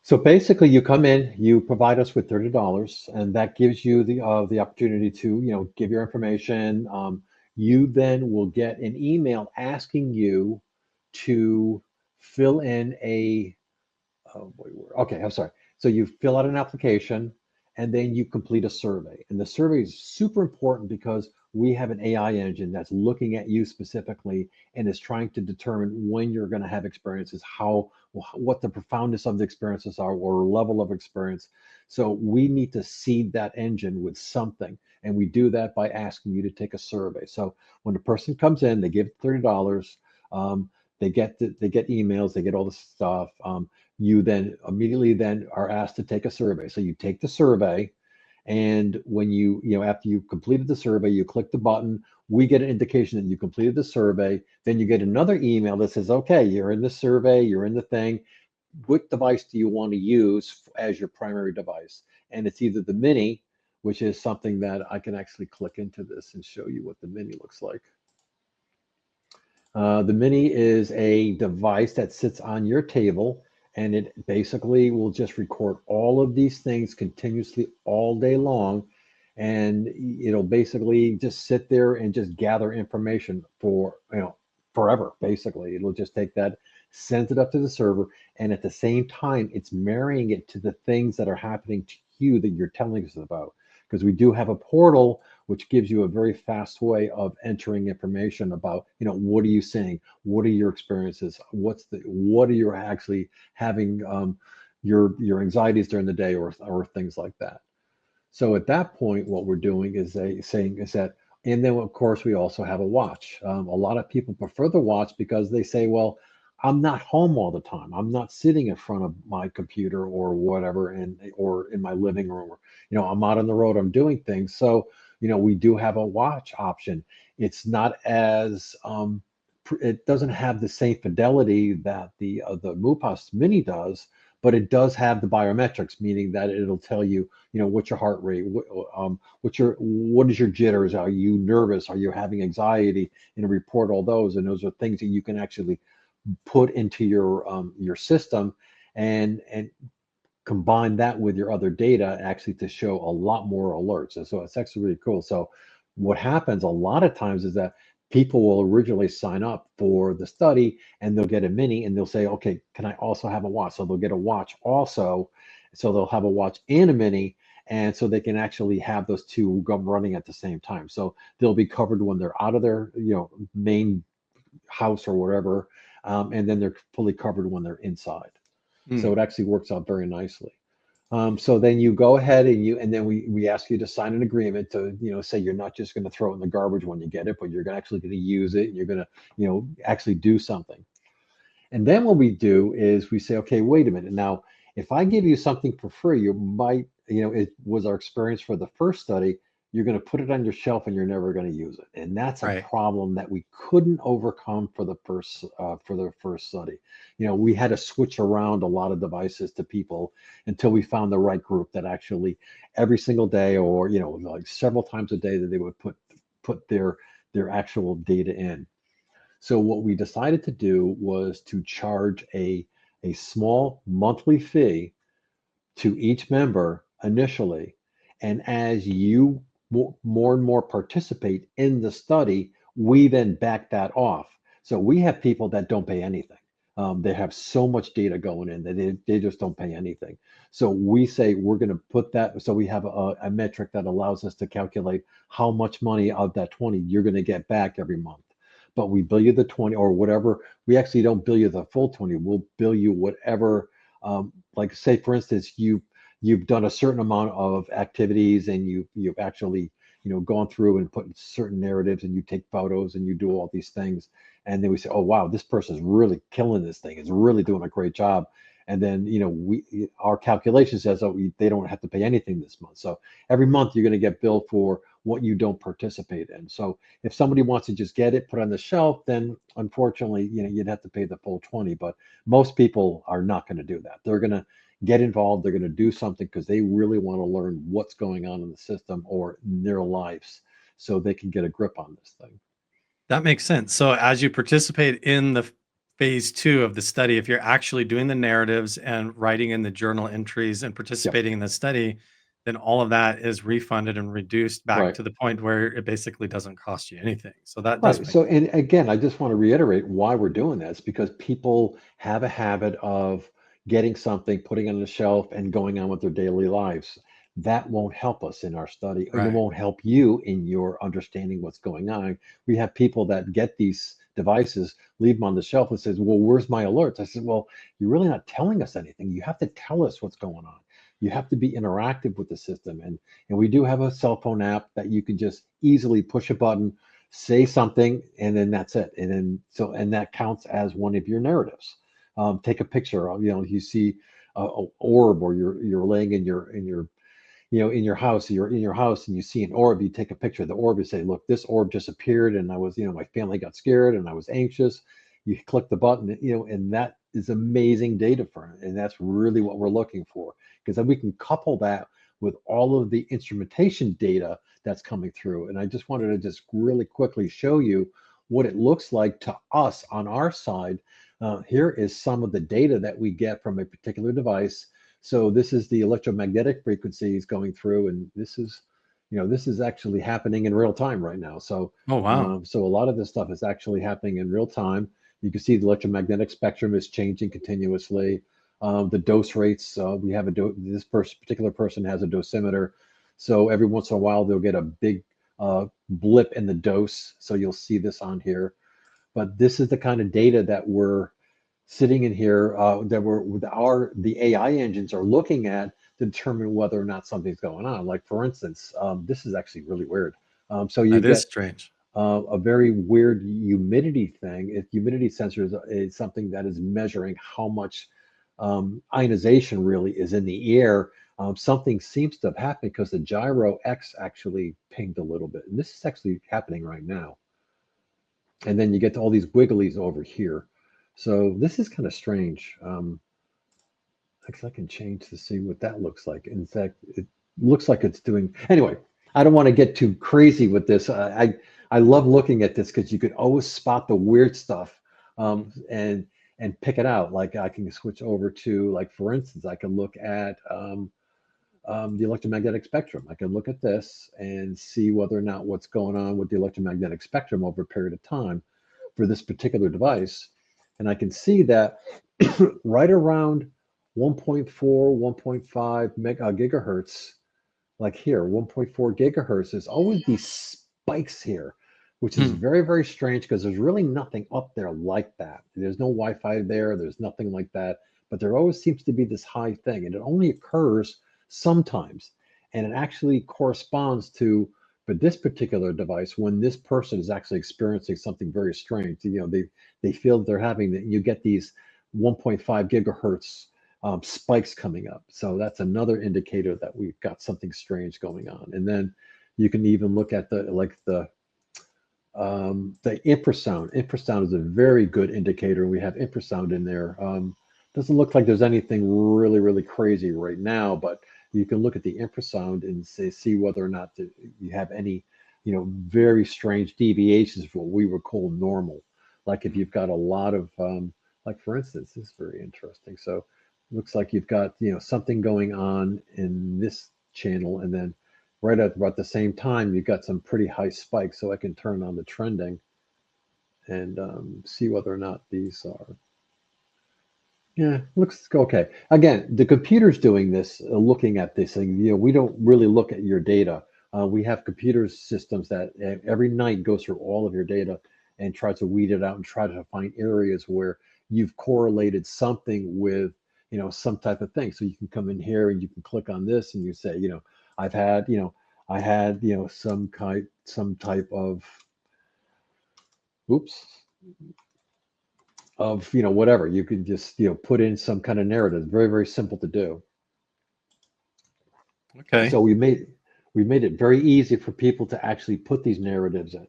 So basically, you come in, you provide us with $30, and that gives you the opportunity to give your information. You then will get an email asking you to fill in a okay, I'm sorry. So you fill out an application and then you complete a survey. And the survey is super important because we have an AI engine that's looking at you specifically and is trying to determine when you're going to have experiences, what the profoundness of the experiences are, or level of experience. So we need to seed that engine with something. And we do that by asking you to take a survey. So when a person comes in, they give $30. They get emails, they get all this stuff. You then immediately then are asked to take a survey. So you take the survey, and when after you completed the survey, you click the button. We get an indication that you completed the survey. Then you get another email that says, okay, you're in the survey, you're in the thing. What device do you want to use as your primary device? And it's either the Mini, which is something that I can actually click into this and show you what the Mini looks like. The Mini is a device that sits on your table, and it basically will just record all of these things continuously all day long. And it'll basically just sit there and just gather information for, forever. Basically, it'll just take that, sends it up to the server, and at the same time, it's marrying it to the things that are happening to you that you're telling us about. Because we do have a portal which gives you a very fast way of entering information about, what are you seeing? What are your experiences? What are you actually having, your anxieties during the day, or things like that. So at that point, what we're doing is saying is that, and then of course we also have a watch. A lot of people prefer the watch because they say, well, I'm not home all the time. I'm not sitting in front of my computer or whatever, or in my living room, or I'm out on the road. I'm doing things. So we do have a watch option. It's not as it doesn't have the same fidelity that the MUPAS Mini does, but it does have the biometrics, meaning that it'll tell you, what's your heart rate, what is your jitters, are you nervous, are you having anxiety, and report all those. And those are things that you can actually put into your system, and combine that with your other data actually to show a lot more alerts. And so it's actually really cool. So what happens a lot of times is that people will originally sign up for the study and they'll get a Mini and they'll say, okay, can I also have a watch? So they'll get a watch also. So they'll have a watch and a Mini. And so they can actually have those two running at the same time. So they'll be covered when they're out of their main house or whatever. And then they're fully covered when they're inside. So Hmm. it actually works out very nicely. So then you go ahead and then we ask you to sign an agreement to, say you're not just going to throw it in the garbage when you get it, but you're actually going to use it, and you're going to, actually do something. And then what we do is we say, okay, wait a minute. Now, if I give you something for free, you might, it was our experience for the first study, you're going to put it on your shelf and you're never going to use it. And that's a Right. problem that we couldn't overcome for the first study. We had to switch around a lot of devices to people until we found the right group that actually every single day, or like several times a day, that they would put their actual data in. So what we decided to do was to charge a small monthly fee to each member initially. And as you more and more participate in the study, we then back that off. So we have people that don't pay anything. They have so much data going in that they just don't pay anything. So we say we're going to put that. So we have a metric that allows us to calculate how much money of that 20 you're going to get back every month. But we bill you the 20 or whatever. We actually don't bill you the full 20. We'll bill you whatever. Like say for instance, you've done a certain amount of activities, and you've actually gone through and put certain narratives, and you take photos and you do all these things, and then we say, oh wow, this person's really killing this thing, is really doing a great job. And then our calculation says, oh, they don't have to pay anything this month. So every month you're going to get billed for what you don't participate in. So if somebody wants to just get it put on the shelf, then unfortunately you'd have to pay the full 20. But most people are not going to do that. They're going to get involved. They're going to do something because they really want to learn what's going on in the system or in their lives, so they can get a grip on this thing. That makes sense. So as you participate in the phase two of the study, if you're actually doing the narratives and writing in the journal entries and Yep. participating in the study, then all of that is refunded and reduced back Right. to the point where it basically doesn't cost you anything. So that does Right. make So, and again, I just want to reiterate why we're doing this because people have a habit of getting something, putting it on the shelf, and going on with their daily lives. That won't help us in our study, and it right. won't help you in your understanding what's going on. We have people that get these devices, leave them on the shelf, and says, "Well, where's my alerts?" I said, "Well, you're really not telling us anything. You have to tell us what's going on. You have to be interactive with the system." And we do have a cell phone app that you can just easily push a button, say something, and then that's it. And then and that counts as one of your narratives. Take a picture of, you see a orb, or you're laying in your in your house, you're in your house and you see an orb, you take a picture of the orb, you say, look, this orb just appeared and I was, my family got scared and I was anxious. You click the button, and that is amazing data for it. And that's really what we're looking for, because then we can couple that with all of the instrumentation data that's coming through. And I just wanted to just really quickly show you what it looks like to us on our side. Here is some of the data that we get from a particular device. So this is the electromagnetic frequencies going through, and this is actually happening in real time right now. So, Oh, wow. so a lot of this stuff is actually happening in real time. You can see the electromagnetic spectrum is changing continuously. The dose rates, we have this particular person has a dosimeter, so every once in a while they'll get a big blip in the dose. So you'll see this on here. But this is the kind of data that we're sitting in here, that the AI engines are looking at to determine whether or not something's going on. Like for instance, this is actually really weird. So you That is get strange. a very weird humidity thing. Humidity sensor is something that is measuring how much ionization really is in the air. Something seems to have happened because the gyro X actually pinged a little bit, and this is actually happening right now. And then you get to all these wigglies over here. So this is kind of strange. I can change to see what that looks like. In fact, it looks like it's doing. Anyway, I don't want to get too crazy with this. I love looking at this because you could always spot the weird stuff, and pick it out. Like I can switch over to, like for instance, I can look at the electromagnetic spectrum. I can look at this and see whether or not what's going on with the electromagnetic spectrum over a period of time for this particular device. And I can see that right around 1.4, 1.5 gigahertz, like here, 1.4 gigahertz, there's always these spikes here, which is Hmm. very, very strange because there's really nothing up there like that. There's no Wi-Fi there, there's nothing like that, but there always seems to be this high thing, and it only occurs sometimes. And it actually corresponds to, for this particular device, when this person is actually experiencing something very strange. They feel they're having that. You get these 1.5 gigahertz spikes coming up. So that's another indicator that we've got something strange going on. And then you can even look at the infrasound. Infrasound is a very good indicator. We have infrasound in there. Doesn't look like there's anything really, really crazy right now, but you can look at the infrasound and see whether or not you have any, very strange deviations of what we would call normal. Like if you've got a lot of, like for instance, this is very interesting. So it looks like you've got, something going on in this channel, and then right at about the same time, you've got some pretty high spikes. So I can turn on the trending and see whether or not these are. Yeah, looks okay. Again, the computer's doing this, looking at this thing. We don't really look at your data. We have computer systems that every night goes through all of your data and tries to weed it out and try to find areas where you've correlated something with, some type of thing. So you can come in here and you can click on this and you say, I've had, I had, some type of, oops, whatever. You can just, put in some kind of narrative. Very, very simple to do. Okay. So we made it very easy for people to actually put these narratives in.